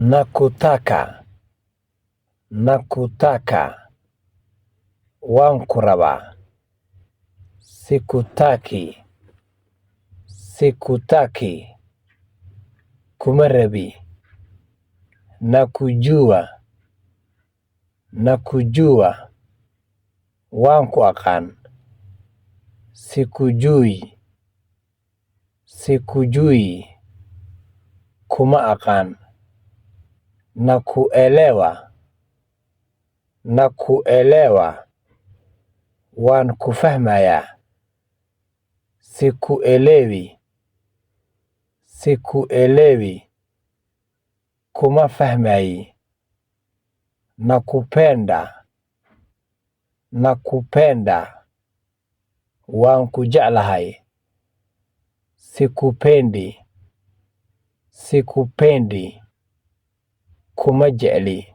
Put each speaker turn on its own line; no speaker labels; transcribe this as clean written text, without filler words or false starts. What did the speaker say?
nakutaka nakutaka waan ku rabaa sikutaki sikutaki kuma rabi nakujua nakujua waan ku aqaan sikujui sikujui kuma aqaan nakuelewa nakuelewa waan ku fahmayaa sikuelewi sikuelewi kuma fahmayi nakupenda nakupenda waan ku jeclahay sikupendi sikupendi kuma jecli